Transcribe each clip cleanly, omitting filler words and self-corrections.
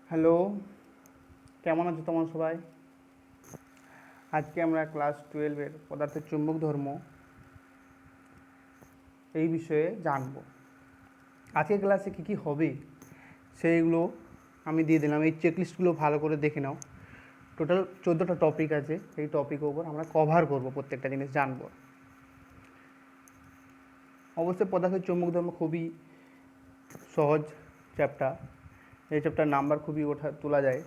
Hello, কেমন আছো তোমরা সবাই? আজকে আমরা ক্লাস 12-এর পদার্থের চুম্বক ধর্ম এই বিষয়ে জানব। আজকের ক্লাসে কী কী হবে সেইগুলো আমি দিয়ে দিলাম। এই চেকলিস্টগুলো ভালো করে দেখে নাও। টোটাল 14টা টপিক আছে, এই টপিকের উপর আমরা কভার করব, প্রত্যেকটা জিনিস জানব। অবশ্যই পদার্থের চুম্বক ধর্ম খুবই সহজ চ্যাপ্টার, এই চ্যাপ্টার নাম্বার খুবই তোলা যায়।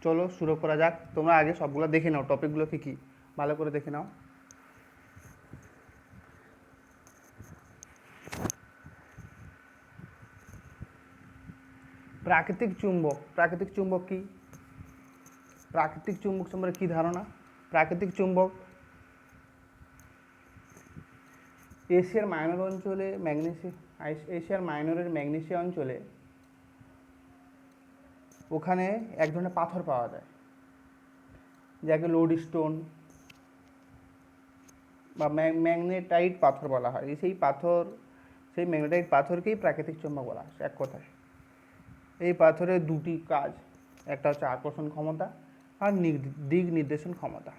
চলো শুরু করা যাক। তোমরা আগে সবগুলো দেখে নাও, টপিকগুলো কী কী ভালো করে দেখে নাও। প্রাকৃতিক চুম্বক। প্রাকৃতিক চুম্বক কি? প্রাকৃতিক চুম্বক সম্পর্কে কী ধারণা? প্রাকৃতিক চুম্বক এশিয়ার মাইনর অঞ্চলে এশিয়ার মাইনরের ম্যাগনেসিয়া অঞ্চলে ওখানে এক ধরনের পাথর পাওয়া যায়, যাকে লোড স্টোন বা ম্যাগনেটাইট পাথর বলা হয়। সেই ম্যাগনেটাইট পাথরকেই প্রাকৃতিক চুম্বক বলা হয় এক কথায়। এই পাথরের দুটি কাজ, একটা হচ্ছে আকর্ষণ ক্ষমতা আর দিক নির্দেশন ক্ষমতা।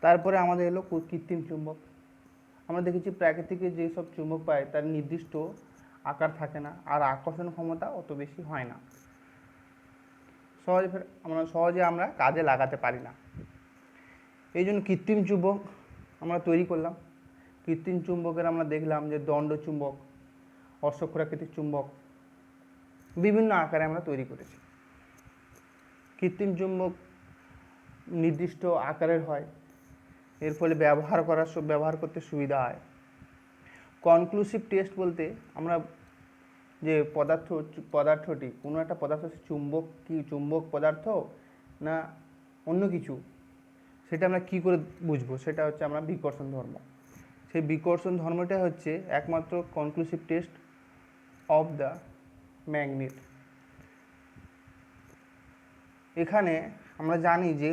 তারপরে আমাদের এলো কৃত্রিম চুম্বক। আমরা দেখেছি প্রাকৃতিকে যেসব চুম্বক পাই তার নির্দিষ্ট আকার থাকে না, আর আকর্ষণ ক্ষমতা অত বেশি হয় না, সহজে আমরা কাজে লাগাতে পারি না। এই জন্য কৃত্রিম চুম্বক আমরা তৈরি করলাম। কৃত্রিম চুম্বকের আমরা দেখলাম যে দণ্ড চুম্বক, অশ্বক্ষুরাকৃতিক চুম্বক, বিভিন্ন আকারে আমরা তৈরি করেছি। কৃত্রিম চুম্বক নির্দিষ্ট আকারের হয়, এর ফলে ব্যবহার করতে সুবিধা হয়। কনক্লুসিভ টেস্ট বলতে আমরা যে পদার্থটি, কোনো একটা পদার্থ চুম্বক পদার্থ না অন্য কিছু, সেটা আমরা কী করে বুঝবো? সেটা হচ্ছে আমরা বিকর্ষণ ধর্ম। সেই বিকর্ষণ ধর্মটা হচ্ছে একমাত্র conclusive test of the magnet. এখানে আমরা জানি যে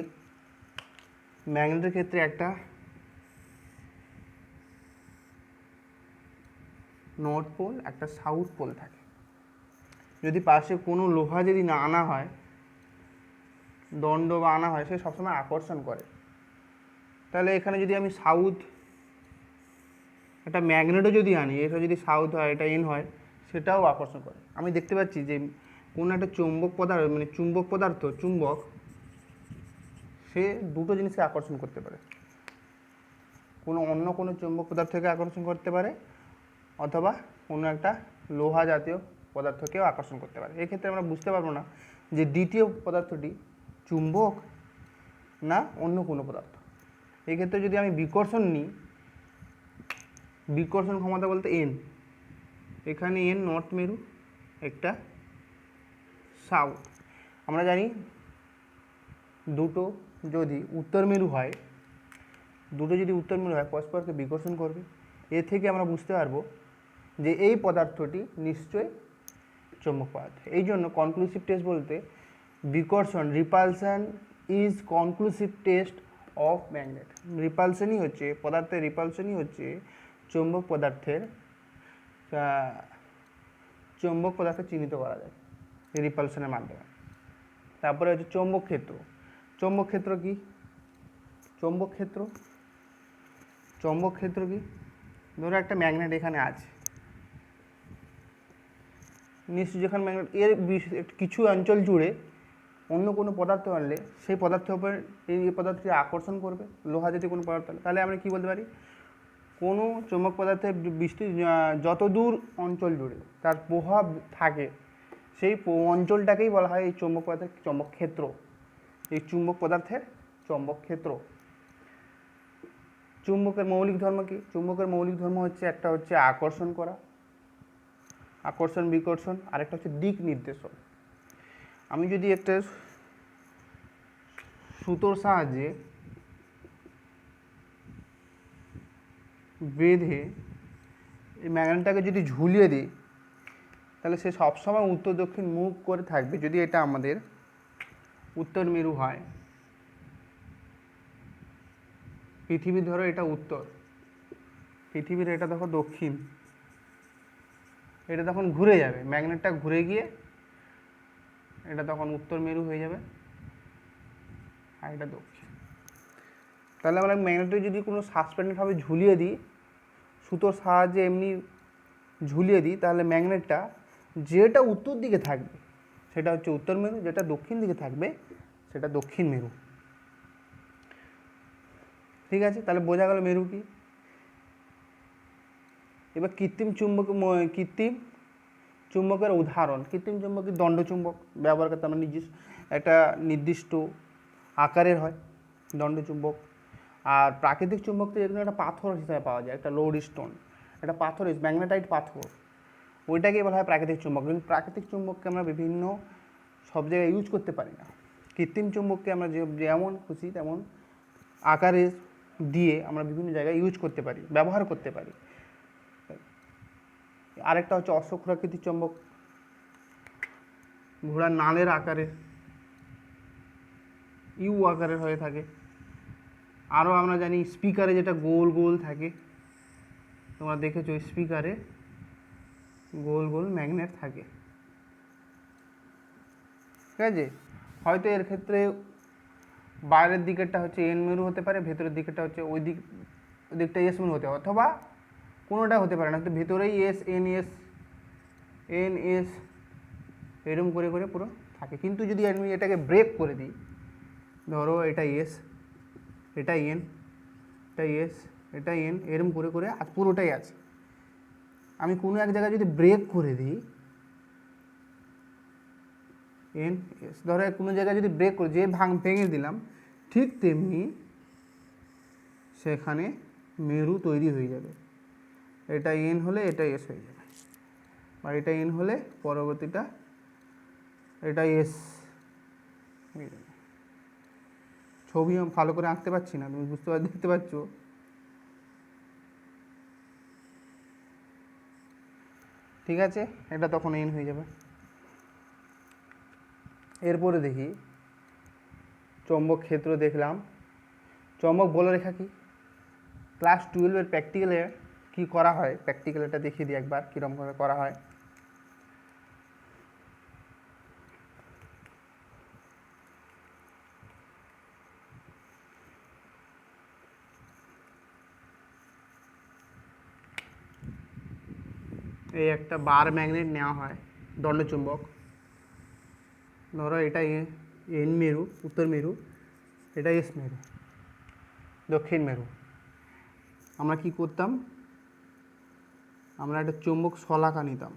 ম্যাগনেটের ক্ষেত্রে একটা নর্থ পোল, একটা সাউথ পোল থাকে। যদি পাশে কোনো লোহা যদি না আনা হয়, দণ্ড বা আনা হয়, সে সবসময় আকর্ষণ করে। তাহলে এখানে যদি আমি একটা ম্যাগনেটও যদি আনি, এটা যদি সাউথ হয়, এটা এন হয়, সেটাও আকর্ষণ করে। আমি দেখতে পাচ্ছি যে কোনো একটা চুম্বক পদার্থ সে দুটো জিনিসকে আকর্ষণ করতে পারে। অন্য কোনো চুম্বক পদার্থকে আকর্ষণ করতে পারে, অথবা কোনো একটা লোহা জাতীয় পদার্থকেও আকর্ষণ করতে পারে। এক্ষেত্রে আমরা বুঝতে পারবো না যে দ্বিতীয় পদার্থটি চুম্বক না অন্য কোনো পদার্থ। এক্ষেত্রে যদি আমি বিকর্ষণ নিই, বিকর্ষণ ক্ষমতা বলতে এন, এখানে এন নর্থ মেরু, একটা সাউথ। আমরা জানি দুটো যদি উত্তর মেরু হয় পরস্পরকে বিকর্ষণ করবে। এ থেকে আমরা বুঝতে পারবো যে এই পদার্থটি নিশ্চয়ই চৌম্বক পদার্থ। এই জন্য কনক্লুসিভ টেস্ট বলতে বিকর্ষণ, repulsion is conclusive test of magnet. রিপালশনই হচ্ছে চৌম্বক পদার্থের চিহ্নিত করা যায় রিপালশনের মাধ্যমে। তারপরে হচ্ছে চৌম্বক ক্ষেত্র। চৌম্বক ক্ষেত্র কি? ধরো একটা ম্যাগনেট এখানে আছে, নিশ্চয় যেখানে ম্যাগনেট এর কিছু অঞ্চল জুড়ে অন্য কোনো পদার্থ আনলে সেই পদার্থের উপর এই পদার্থটি আকর্ষণ করবে, লোহা যদি কোনো পদার্থ আনলে, তাহলে আমরা কী বলতে পারি? কোনো চৌম্বক পদার্থের যত দূর অঞ্চল জুড়ে তার প্রভাব থাকে, সেই অঞ্চলটাকেই বলা হয় এই চৌম্বক পদার্থের চৌম্বক ক্ষেত্র। এই চুম্বক পদার্থের চৌম্বক ক্ষেত্র। চুম্বকের মৌলিক ধর্ম কি? চুম্বকের মৌলিক ধর্ম হচ্ছে, একটা হচ্ছে আকর্ষণ করা, আকর্ষণ বিকর্ষণ, আরেকটা হচ্ছে দিক নির্দেশন। আমি যদি একটা সুতোর সাহায্যে বেঁধে এই ম্যাগনেটটাকে যদি ঝুলিয়ে দিই, তাহলে সে সবসময় উত্তর দক্ষিণ মুখ করে থাকবে। যদি এটা আমাদের উত্তর মেরু হয়, পৃথিবীর ধরো এটা উত্তর, পৃথিবীর এটা দেখো দক্ষিণ, এটা তখন ঘুরে যাবে, ম্যাগনেটটা ঘুরে গিয়ে এটা তখন উত্তর মেরু হয়ে যাবে, আর এটা দক্ষিণ। তাহলে আমরা ম্যাগনেটে যদি কোনো সাসপেন্ডেডভাবে ঝুলিয়ে দিই, সুতোর সাহায্যে এমনি ঝুলিয়ে দিই, তাহলে ম্যাগনেটটা যেটা উত্তর দিকে থাকবে সেটা হচ্ছে উত্তর মেরু, যেটা দক্ষিণ দিকে থাকবে সেটা দক্ষিণ মেরু। ঠিক আছে, তাহলে বোঝা গেল মেরু কি। এবার কৃত্রিম চুম্বকের উদাহরণ। কৃত্রিম চুম্বকের দণ্ডচুম্বক ব্যবহার করতে আমরা একটা নির্দিষ্ট আকারের হয় দণ্ডচুম্বক। আর প্রাকৃতিক চুম্বক তো এখানে একটা পাথর হিসাবে পাওয়া যায়, একটা লোড স্টোন, একটা পাথর, ম্যাগনেটাইট পাথর, ওইটাকে বলা হয় প্রাকৃতিক চুম্বক। কিন্তু প্রাকৃতিক চুম্বককে আমরা বিভিন্ন সব জায়গায় ইউজ করতে পারি না। কৃত্রিম চুম্বককে আমরা যেমন খুশি তেমন আকারে দিয়ে আমরা বিভিন্ন জায়গায় ইউজ করতে পারি, ব্যবহার করতে পারি। আরেকটা হচ্ছে অশ্বক্ষুরাকৃতির চুম্বক, ঘোড়ার নালের আকারে ইউ আকারের হয়ে থাকে। আরও আমরা জানি স্পিকারে যেটা গোল গোল থাকে, তোমরা দেখেছো স্পিকারে গোল গোল ম্যাগনেট থাকে। ঠিক আছে, হয়তো এর ক্ষেত্রে বাইরের দিকেরটা হচ্ছে এন মেরু হতে পারে, ভেতরের দিকেরটা হচ্ছে ওই দিকটা এস মেরু হতে পারে, অথবা কোনোটা হতে পারে না, কিন্তু ভেতরেই এস এন এস এরকম করে করে পুরো থাকে। কিন্তু যদি আমি এটাকে ব্রেক করে দিই, ধরো এটা এস, এটা এন, এটা এস, এটা এন, এরকম করে করে আজ পুরোটাই আছে। আমি কোনো এক জায়গায় যদি ব্রেক করে দিই এন এস, ধরো কোনো জায়গায় যদি ব্রেক করে যে ভেঙে দিলাম, ঠিক তেমনি সেখানে মেরু তৈরি হয়ে যাবে। এটা এন হলে এটা এস হয়ে যাবে, বা এটা এন হলে পরবর্তীটা এটা এস হয়ে যাবে। ছবি আমি ভালো করে আঁকতে পারছি না, তুমি দেখতে পাচ্ছ। ঠিক আছে, এটা তখন এন হয়ে যাবে। এরপরে দেখি চৌম্বক ক্ষেত্র দেখলাম। চৌম্বক বলরেখা কি? ক্লাস 12-এর প্র্যাকটিক্যালে কি করা হয়, প্র্যাকটিক্যালটা দেখিয়ে দিই একবার কীরকমভাবে করা হয়। এই একটা বার ম্যাগনেট নেওয়া হয়, দণ্ডচুম্বক। ধরো এটা এন মেরু, উত্তর মেরু, এটা এস মেরু, দক্ষিণ মেরু। আমরা কি করতাম, আমরা একটা চুম্বক শলাকা নিতাম,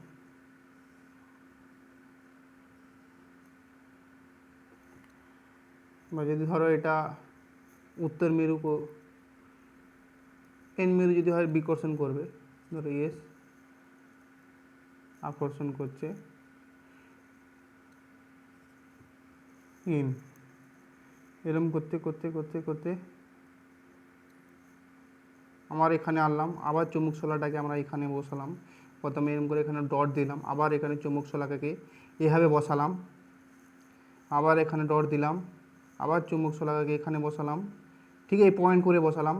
বা যদি ধরো এটা উত্তর মেরু, এন মেরু যদি হয় বিকর্ষণ করবে, ধরো এস আকর্ষণ করছে এন, এরম করতে করতে করতে করতে আমার এখানে আনলাম, আবার চুম্বক শলাটাকে আমরা এখানে বসালাম। প্রথমে এরকম করে এখানে ডট দিলাম, আবার এখানে চুম্বক শলাকাকে এভাবে বসালাম, আবার এখানে ডট দিলাম, আবার চুম্বক শলাকাকে এখানে বসালাম, ঠিক এই পয়েন্ট করে বসালাম।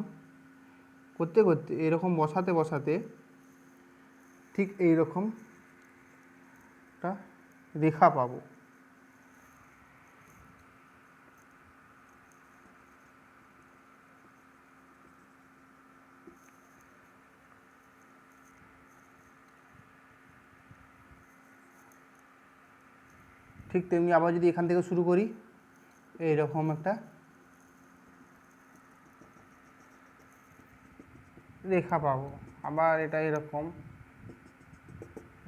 করতে করতে এরকম বসাতে বসাতে ঠিক এইরকম একটা রেখা পাবো। ঠিক তেমনি আবার যদি এখান থেকে শুরু করি, এইরকম একটা রেখা পাবো। আবার এটা এরকম,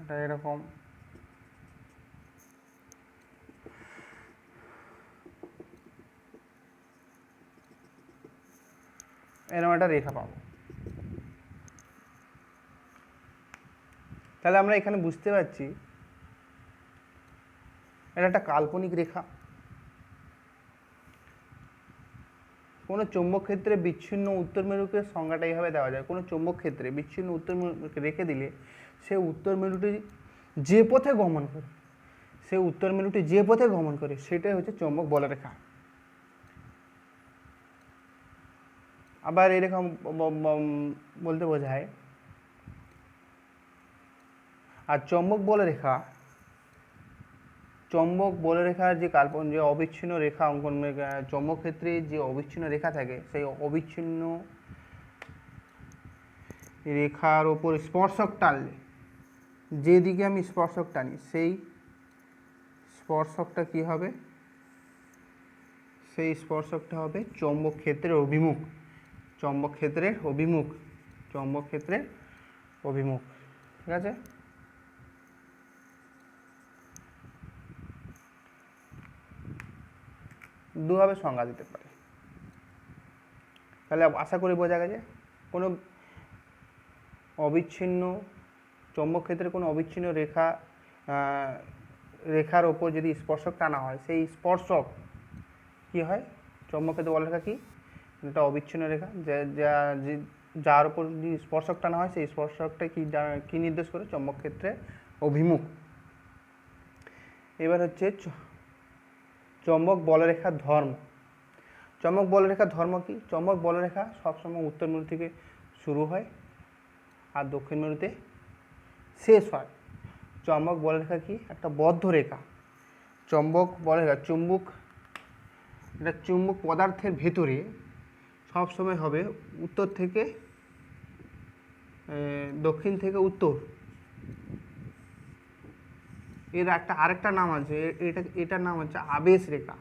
এটা এরকম, এরকম একটা রেখা পাবো। তাহলে আমরা এখানে বুঝতে পারছি এটা একটা কাল্পনিক রেখা। কোনো চৌম্বক ক্ষেত্রে বিচ্ছিন্ন উত্তর মেরুকে সংজ্ঞাটা এইভাবে দেওয়া যায়, কোনো চৌম্বক ক্ষেত্রে বিচ্ছিন্ন উত্তর মেরুকে রেখে দিলে সে উত্তর মেরুটি যে পথে গমন করে, সে উত্তর মেরুটি যে পথে গমন করে সেটাই হচ্ছে চৌম্বক বলরেখা। আবার এরকম বলতে বোঝায় আর চৌম্বক বলরেখার যে যে অবিচ্ছিন্ন রেখা অঙ্কন, চৌম্বক ক্ষেত্রে যে অবিচ্ছিন্ন রেখা থাকে সেই অবিচ্ছিন্ন রেখার ওপর স্পর্শক টানলে, যেদিকে আমি স্পর্শক টানি সেই স্পর্শকটা কি হবে, সেই স্পর্শকটা হবে চৌম্বক ক্ষেত্রের অভিমুখ, চৌম্বক ক্ষেত্রের অভিমুখ, চৌম্বক ক্ষেত্রের অভিমুখ। ঠিক আছে, দুভাবে সংজ্ঞা দিতে পারে। তাহলে আশা করি বোঝা গেছে কোনো অবিচ্ছিন্ন চৌম্বক ক্ষেত্রে কোনো অবিচ্ছিন্ন রেখার ওপর যদি স্পর্শক টানা হয় সেই স্পর্শক কি হয়, চৌম্বক ক্ষেত্রে বলরেখা কি, এটা অবিচ্ছিন্ন রেখা, যার উপর যদি স্পর্শক টানা হয় সেই স্পর্শকটা কি নির্দেশ করে, চৌম্বক ক্ষেত্রে অভিমুখ। এবার হচ্ছে চৌম্বক বলরেখার ধর্ম। চৌম্বক বলরেখার ধর্ম কি, চৌম্বক বলরেখা সবসময় উত্তর মেরু থেকে শুরু হয় আর দক্ষিণ মেরুতে শেষ হয়। চৌম্বক বলরেখা কি, একটা বদ্ধ রেখা। চৌম্বক বলরেখা এটা চুম্বক পদার্থের ভেতরে সবসময় হবে উত্তর থেকে দক্ষিণ থেকে উত্তর। এর আরেকটা নাম আছে, এটার নাম হচ্ছে আবেশ রেখা।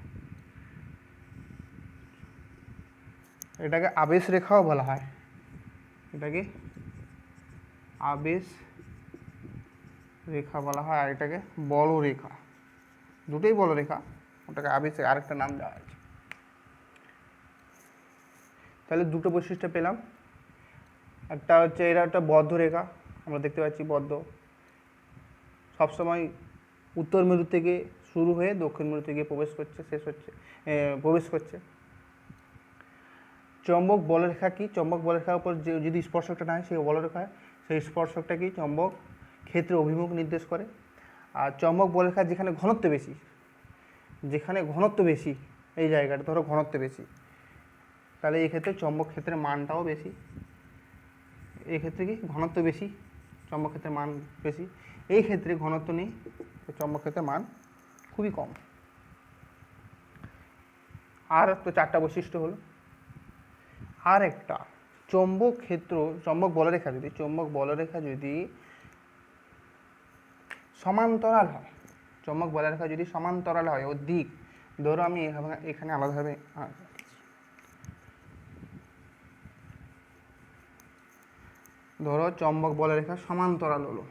এটাকে আবেশ রেখাও বলা হয়, এটাকে আবেশ রেখা বলা হয়, আর এটাকে বলরেখা, দুটোই বলরেখা, ওটাকে আবেশ আরেকটা নাম দেওয়া আছে। তাহলে দুটো বৈশিষ্ট্য পেলাম, একটা হচ্ছে এটা একটা বদ্ধ রেখা, আমরা দেখতে পাচ্ছি বদ্ধ, সবসময় উত্তর মেরু থেকে শুরু হয়ে দক্ষিণ মেরুতে গিয়ে প্রবেশ করছে। চৌম্বক বলরেখা কি, চৌম্বক বলরেখার উপর যদি স্পর্শকটা না হয় সেই বলরেখা, সেই স্পর্শকটা কি চৌম্বক ক্ষেত্রে অভিমুখ নির্দেশ করে। আর চৌম্বক বলরেখা যেখানে ঘনত্ব বেশি, এই জায়গাটা ধরো ঘনত্ব বেশি, তাহলে এই ক্ষেত্রে চৌম্বক ক্ষেত্রের মানটাও বেশি। এই ক্ষেত্রে কি ঘনত্ব বেশি, চৌম্বক ক্ষেত্রের মান বেশি। এই ক্ষেত্রে ঘনত্ব নেই, চৌম্বক ক্ষেত্রের মান খুবই কম। আর তো চারটা বৈশিষ্ট্য হলো। আর একটা, চৌম্বক বলরেখা যদি সমান্তরাল হয়, চৌম্বক বলরেখা যদি সমান্তরাল হয় ওর দিক, ধরো আমি এখানে আলাদাভাবে ধরো চৌম্বক বলরেখা সমান্তরাল হলো,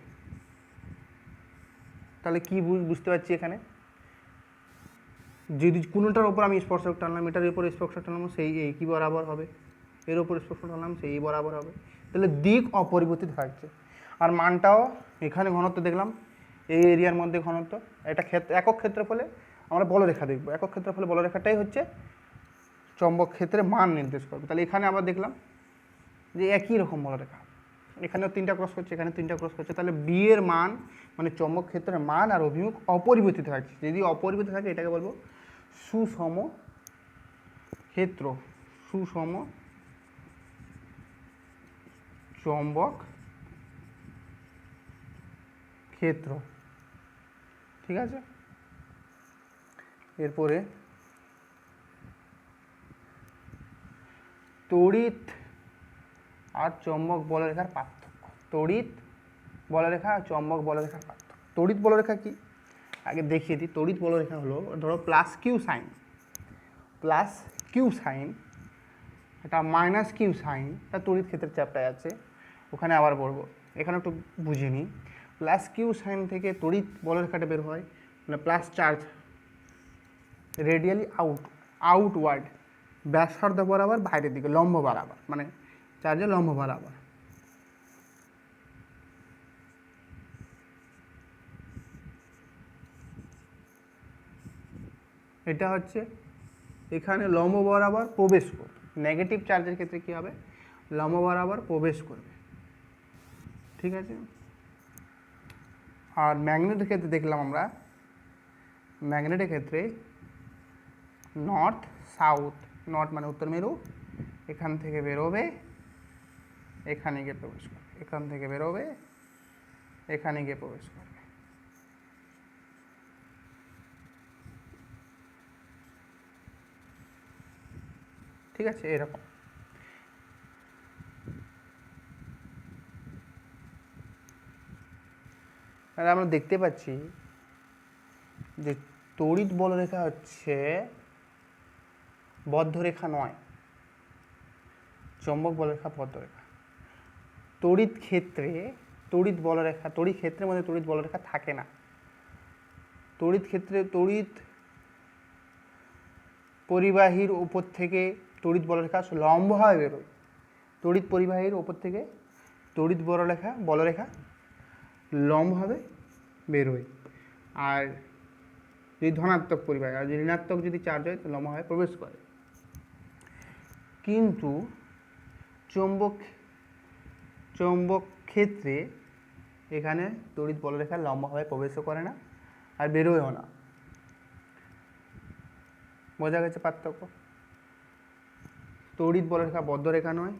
তাহলে কি বুঝতে পারছি এখানে, যদি কোনোটার ওপর আমি স্পর্শক টানলাম, এটার উপর স্পর্শক টানলাম সেই এই কি বরাবর হবে, এর ওপর স্পর্শক টানলাম সেই বরাবর হবে, তাহলে দিক অপরিবর্তিত থাকছে। আর মানটাও এখানে ঘনত্ব দেখলাম, এই এরিয়ার মধ্যে ঘনত্ব, এটা একক ক্ষেত্রফলে আমরা বলরেখা দেখবো, একক ক্ষেত্রফলে বলরেখাটাই হচ্ছে চৌম্বক ক্ষেত্রে মান নির্দেশ করবে। তাহলে এখানে আমরা দেখলাম যে একই রকম বলরেখা, এখানেও 3টা ক্রস করছে, এখানে 3টা ক্রস করছে, তাহলে বি এর মান মানে চৌম্বক ক্ষেত্রের মান আর অভিমুখ অপরিবর্তিত থাকছে। যদি অপরিবর্তিত থাকে এটাকে বলবো সুষম ক্ষেত্র, সুষম চৌম্বক ক্ষেত্র। ঠিক আছে, এরপরে তড়িৎ আর চৌম্বক বলরেখার পার্থক্য। তড়িৎ বলরেখা আর চৌম্বক বলরেখার পার্থক্য। তড়িৎ বলরেখা কি আগে দেখিয়ে দিই। তড়িৎ বলরেখা হলো ধরো প্লাস কিউ সাইন, এটা মাইনাস কিউ সাইন, তা তড়িৎ ক্ষেত্রের চ্যাপ্টারে আছে, ওখানে আবার পড়বো, এখানে একটু বুঝে নিই। প্লাস কিউ সাইন থেকে তড়িৎ বলরেখাটা বের হয়, মানে প্লাস চার্জ রেডিয়ালি আউটওয়ার্ড, ব্যাসার্ধ বরাবর বাইরের দিকে, লম্ব বরাবর, মানে চার্জের লম্ব বরাবর। এটা হচ্ছে এখানে লম্ব বরাবর প্রবেশ করবে। নেগেটিভ চার্জের ক্ষেত্রে কি হবে, লম্ব বরাবর প্রবেশ করবে। ঠিক আছে, আর ম্যাগনেটের ক্ষেত্রে দেখলাম আমরা, ম্যাগনেটের ক্ষেত্রে নর্থ সাউথ, নর্থ মানে উত্তর মেরু, এখান থেকে বেরোবে, এখানে গিয়ে প্রবেশ করবে, এখান থেকে বেরোবে, এখানে গিয়ে প্রবেশ করবে। ঠিক আছে, এরকম। আর আমরা দেখতে পাচ্ছি যে তড়িৎ বলরেখা হচ্ছে বদ্ধরেখা নয়, চৌম্বক বলরেখা বদ্ধরেখা। তড়িৎ ক্ষেত্রে তড়িৎ বলরেখা, তড়িৎ ক্ষেত্রের মধ্যে তড়িৎ বলরেখা থাকে না। তড়িৎ ক্ষেত্রে তড়িৎ পরিবাহীর উপর থেকে তড়িৎ বলরেখা লম্বভাবে বেরোয়। তড়িৎ পরিবাহীর উপর থেকে তড়িৎ বলরেখা লম্বভাবে বেরোয়। আর যদি ধনাত্মক পরিবাহী, আর যদি ঋণাত্মক যদি চার্জ হয় তো লম্বভাবে প্রবেশ করে। কিন্তু চৌম্বক ক্ষেত্রে এখানে তড়িৎ বলরেখা লম্বভাবে প্রবেশও করে না আর বেরোয়ও না। বোঝা গেছে পার্থক্য? তড়িৎ বলরেখা বদ্ধরেখা নয়,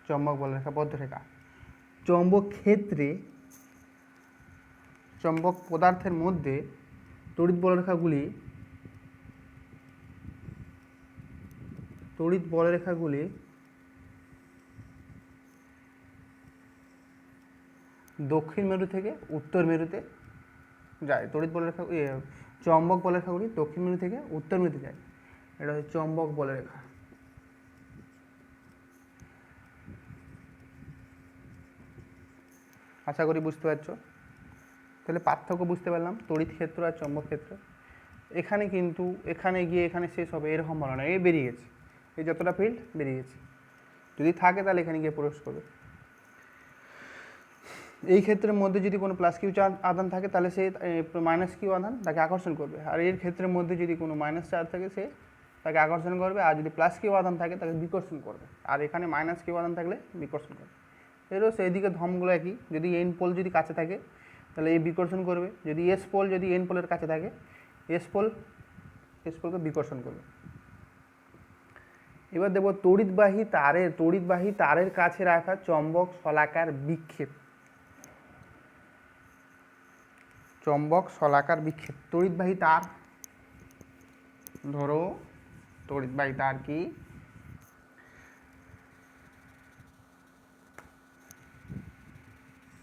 চৌম্বক বলরেখা বদ্ধরেখা। চৌম্বক ক্ষেত্রে চৌম্বক পদার্থের মধ্যে তড়িৎ বলরেখাগুলি দক্ষিণ মেরু থেকে উত্তর মেরুতে যায়। চৌম্বক বলরেখাগুলি দক্ষিণ মেরু থেকে উত্তর মেরুতে যায়। এটা হচ্ছে চৌম্বক বলরেখা। আশা করি বুঝতে পারছো। তাহলে পার্থক্য বুঝতে পারলাম তড়িৎ ক্ষেত্র আর চৌম্বক ক্ষেত্র। এখানে কিন্তু এখানে গিয়ে এখানে শেষ হবে এরকম বলা না, এই বেরিয়ে গেছে, এই যতটা ফিল্ড বেরিয়ে গেছে। যদি থাকে তাহলে এখানে গিয়ে প্রবেশ করবে। এই ক্ষেত্রের মধ্যে যদি কোনো প্লাস কিউ চার্জ আধান থাকে তাহলে সে মাইনাস কিউ আধান তাকে আকর্ষণ করবে। আর এর ক্ষেত্রের মধ্যে যদি কোনো মাইনাস চার্জ থাকে সে তাকে আকর্ষণ করবে। আর যদি প্লাস কিউ আধান থাকে তাকে বিকর্ষণ করবে। আর এখানে মাইনাস কিউ আধান থাকলে বিকর্ষণ করবে। এরও সেইদিকে ধর্মগুলো একই। যদি এন পোল যদি কাছে থাকে তাহলে এই বিকর্ষণ করবে। যদি এস পোল যদি এন পোলের কাছে থাকে এস পোলকে বিকর্ষণ করবে। এবার দেখব তড়িৎবাহী তারের কাছে রাখা চৌম্বক শলাকার বিক্ষেপ। তড়িৎবাহী তার, ধরো তড়িৎবাহী তার কি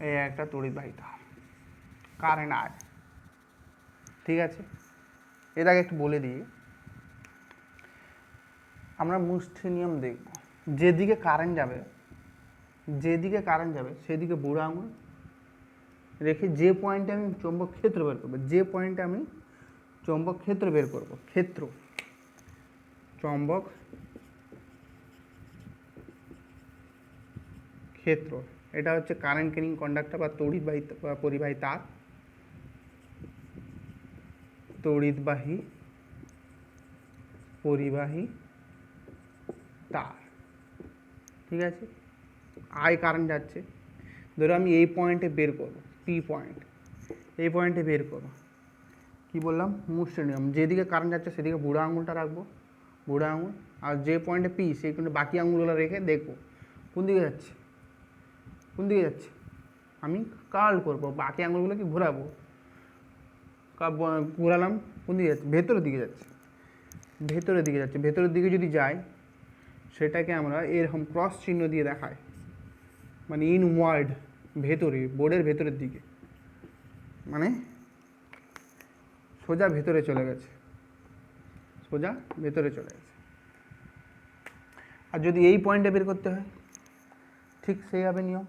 এই একটা তড়িৎবাহী তার, কারেন্ট আয়। ঠিক আছে, এর আগে একটু বলে দিই, আমরা মুষ্টি নিয়ম দেখব। যেদিকে কারেন্ট যাবে সেদিকে বুড়ো আঙুল রেখে যে পয়েন্টে আমি চৌম্বক ক্ষেত্র বের করবো, চৌম্বক ক্ষেত্র, এটা হচ্ছে কারেন্ট ক্যারিং কন্ডাক্টর বা তড়িৎবাহী বা পরিবাহী তার, পরিবাহী তার। ঠিক আছে, আই কারেন্ট যাচ্ছে, ধরো আমি এই পয়েন্টে বের করবো, পি পয়েন্ট, এই পয়েন্টে বের করবো। কি বললাম? মুষ্টি নিয়ম। যেদিকে কারেন্ট যাচ্ছে সেদিকে বুড়ো আঙুলটা রাখবো, বুড়ো আঙুল। আর যে পয়েন্টে পি সেই পয়েন্টে বাকি আঙুলগুলো রেখে দেখবো কোন দিকে যাচ্ছে। আমি কার্ল করবো, বাকি আঙুলগুলোকে ঘোরাবো। ঘোরালাম, কোন দিকে যাচ্ছে? ভেতরের দিকে যাচ্ছে। ভেতরের দিকে যদি যায় সেটাকে আমরা এরকম ক্রস চিহ্ন দিয়ে দেখাই, মানে ইনওয়ার্ড, ভেতরে, বোর্ডের ভেতরের দিকে, মানে সোজা ভেতরে চলে গেছে। আর যদি এই পয়েন্টে বের করতে হয় ঠিক সেইভাবে নিয়ম,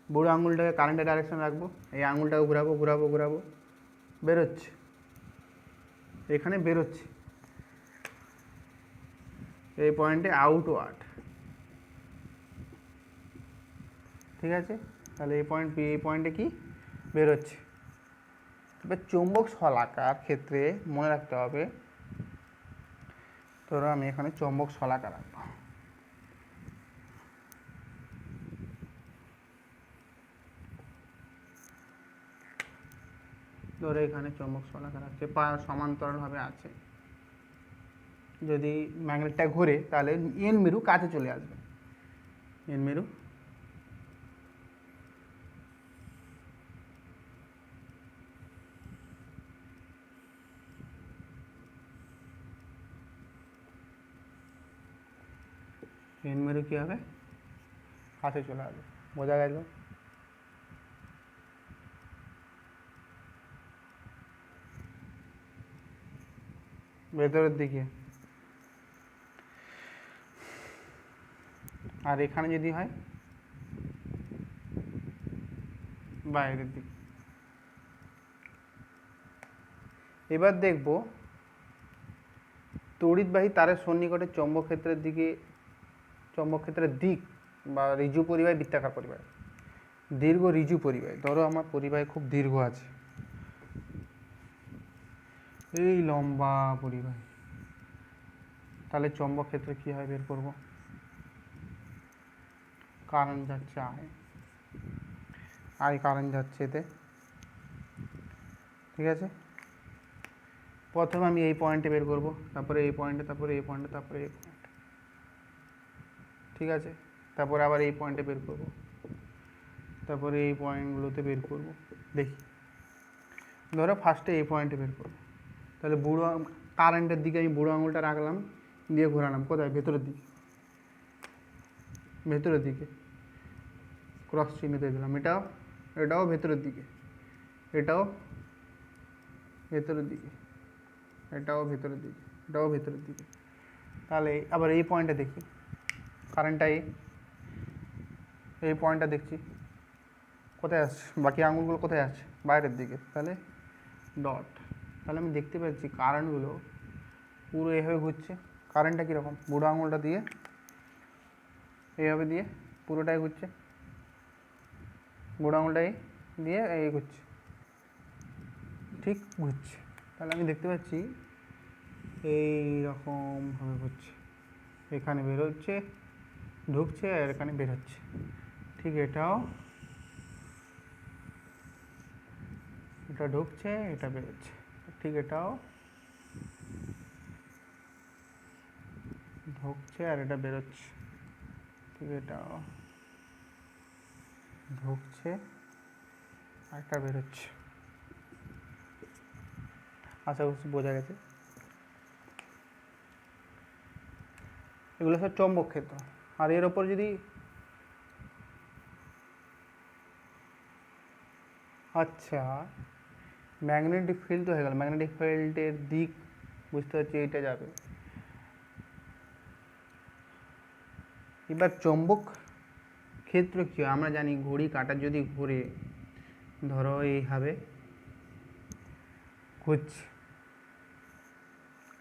বুড়ো আঙুলটাকে কারেন্টের ডাইরেকশন রাখবো, এই আঙুলটাকে ঘোরাবো, বেরোচ্ছে, এখানে বেরোচ্ছে, এই পয়েন্টে আউটওয়ার্ড। ঠিক আছে, তাহলে এই পয়েন্টে কি বেরোচ্ছে। এবার চৌম্বক শলাকার ক্ষেত্রে মনে রাখতে হবে, ধরো আমি এখানে চৌম্বক শলাকা রাখবো, ধরো এখানে চৌম্বক শলাকা রাখছে, সমান্তরালভাবে আছে। যদি ম্যাগনেটটা ঘোরে তাহলে এন মেরু কাছে চলে আসবে, এন মেরু কী হবে, কাছে চলে আসবে। বোঝা গেল? ভেতরের দিকে। আর এখানে যদি হয় বাইরের দিকে। এবার দেখব তড়িৎবাহী তারের সন্নিকটে চৌম্বক ক্ষেত্রের দিকে, চৌম্বক ক্ষেত্রের দিক বা ঋজু পরিবাহী বৃত্তাকার পরিবাহী। দীর্ঘ ঋজু পরিবাহী, ধরো আমার পরিবাহী খুব দীর্ঘ আছে, এই লম্বা পরিবাহী, তাহলে চৌম্বক ক্ষেত্রে কী হয় বের করব। কারেন্ট যাচ্ছে আই কারেন্ট যাচ্ছে এতে, ঠিক আছে। প্রথমে আমি এই পয়েন্টে বের করব, তারপরে এই পয়েন্টে, তারপরে এই পয়েন্টে, তারপরে এই পয়েন্টে, ঠিক আছে। তারপরে আবার এই পয়েন্টে বের করব, তারপরে এই পয়েন্টগুলোতে বের করব। দেখি, ধরো ফার্স্টে এই পয়েন্টে বের করব, তাহলে বুড়ো কারেন্টের দিকে আমি বুড়ো আঙুলটা রাখলাম, দিয়ে ঘোরালাম কোথায়, ভেতরের দিকে, ভেতরের দিকে ক্রস চিহ্ন দিয়ে দিলাম। এটাও ভেতরের দিকে, এটাও ভেতরের দিকে, এটাও ভেতরের দিকে, এটাও ভেতরের দিকে। তাহলে আবার এই পয়েন্টে দেখি, কারেন্টটা এই পয়েন্টটা দেখছি কোথায় আসছে, বাকি আঙুলগুলো কোথায় আসছে, বাইরের দিকে, তাহলে ডট। তাহলে আমি দেখতে পাচ্ছি কারেন্টগুলো পুরো এইভাবে ঘুরছে। কারেন্টটা কীরকম, বুড়ো আঙুলটা দিয়ে এইভাবে দিয়ে পুরোটাই ঘুরছে, বুড়ো আঙুলটাই দিয়ে এই ঘুরছে, ঠিক ঘুরছে। তাহলে আমি দেখতে পাচ্ছি এই রকমভাবে ঘুরছে, এখানে বেরোচ্ছে, ঢুকছে, আর এখানে বেরোচ্ছে। ঠিক এটা ঢুকছে, এটা বেরোচ্ছে, ঠিক এটাও ঢুকছে আর এটা বেরোচ্ছে, ঠিক এটাও ঢুকছে আর এটা বেরোচ্ছে। আশা করছি বোঝা গেছে। এগুলো সব চৌম্বক ক্ষেত্র। আর এর ওপর যদি আচ্ছা ম্যাগনেটিক ফিল্ড তো হয়ে গেল, ম্যাগনেটিক ফিল্ডের দিক বুঝতে পারছি এইটা যাবে। এবার চৌম্বক ক্ষেত্র কী হয় আমরা জানি, ঘড়ি কাঁটা যদি ঘুরে, ধরো এইভাবে ঘুরছে,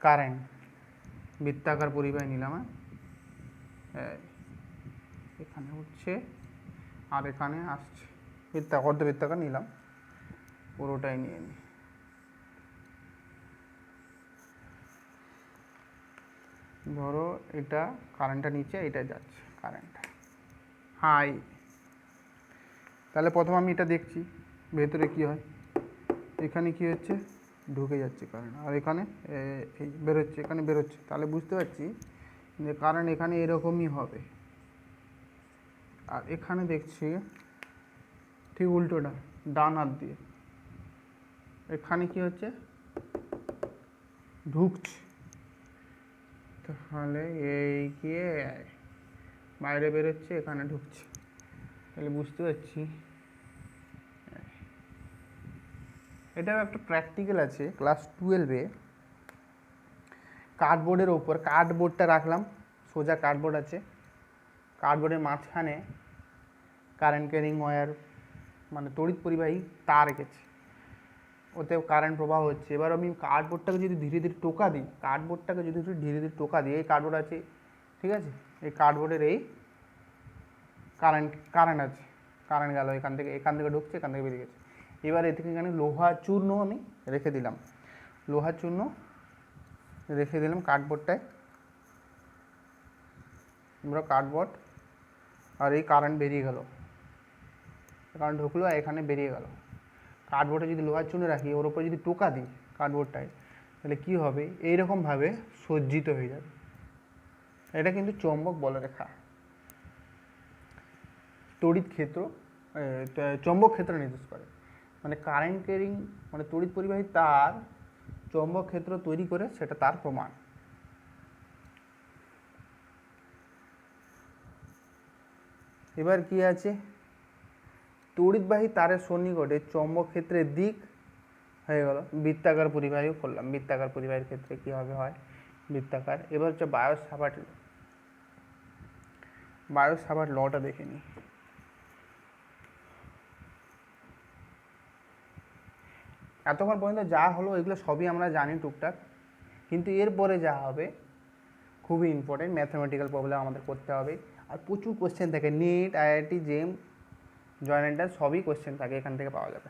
কারেন্ট বৃত্তাকার পরিবাহী নিলাম, এখানে উঠছে আর এখানে আসছে, অর্ধবৃত্তাকার নিলাম, পুরোটাই নিয়ে নিই। ধরো এটা কারেন্টটা নিচে, এটা যাচ্ছে কারেন্ট হাই। তাহলে প্রথম আমি এটা দেখছি ভেতরে কি হয়, এখানে কি হচ্ছে, ঢুকে যাচ্ছে কারেন্ট, আর এখানে এই বেরোচ্ছে, এখানে বেরোচ্ছে। তাহলে বুঝতে পারছি যে কারেন্ট এখানে এরকমই হবে। আর এখানে দেখছি ঠিক উল্টোটা, ডান হাত দিয়ে এখানে কি হচ্ছে, ঢুকছে, তাহলে এই গিয়ে বাইরে বেরোচ্ছে, এখানে ঢুকছে। তাহলে বুঝতে পারছি এটাও একটা প্র্যাকটিক্যাল আছে ক্লাস 12-এ, কার্ডবোর্ডের ওপর, কার্ডবোর্ডটা রাখলাম, সোজা কার্ডবোর্ড আছে, কার্ডবোর্ডের মাঝখানে কারেন্ট ক্যারিং ওয়্যার মানে তড়িৎ পরিবাহী তার রেখেছে, ওতেও কারেন্ট প্রবাহ হচ্ছে। এবার আমি কার্ডবোর্ডটাকে যদি ধীরে ধীরে টোকা দিই, এই কার্ডবোর্ড আছে, ঠিক আছে, এই কার্ডবোর্ডের এই কারেন্ট আছে, কারেন্ট গেল এখান থেকে ঢুকছে, এখান থেকে বেরিয়ে গেছে। এবার এ থেকে এখানে লোহা চূর্ণ আমি রেখে দিলাম, কার্ডবোর্ডটায়, আমরা কার্ডবোর্ড, আর এই কারেন্ট বেরিয়ে গেল, কারেন্ট ঢুকলো আর এখানে বেরিয়ে গেল। কার্ডবোর্ডে যদি লোহার চূর্ণ রাখি, ওর ওপরে যদি টোকা দিই কার্ডবোর্ডটায়, তাহলে কী হবে, এইরকমভাবে সজ্জিত হয়ে যাবে। এটা কিন্তু চৌম্বক বলরেখা, তড়িৎ ক্ষেত্র, চৌম্বক ক্ষেত্র নির্দেশ করে। মানে কারেন্ট ক্যারিং মানে তড়িৎ পরিবাহী তার চৌম্বক ক্ষেত্র তৈরি করে, সেটা তার প্রমাণ। এবার কি আছে, তড়িৎবাহী তারের সন্নিকটে চৌম্বক ক্ষেত্রের দিক হয়ে গেল বৃত্তাকার পরিবাহীও করলাম। বৃত্তাকার পরিবাহীর ক্ষেত্রে কীভাবে হয়, বৃত্তাকার। এবার হচ্ছে বায়োট-সাভার্ট ল। বায়োট-সাভার্ট লটা দেখে নিই। এতক্ষণ পর্যন্ত যা হলো এগুলো সবই আমরা জানি টুকটাক, কিন্তু এরপরে যা হবে খুবই ইম্পর্টেন্ট, ম্যাথমেটিক্যাল প্রবলেম আমাদের করতে হবে। আর প্রচুর কোশ্চেন থাকে, নেট, আইআইটি, জেম, জয়েন্ট এন্ট্রান্স সবই কোশ্চেন থাকে, এখান থেকে পাওয়া যাবে।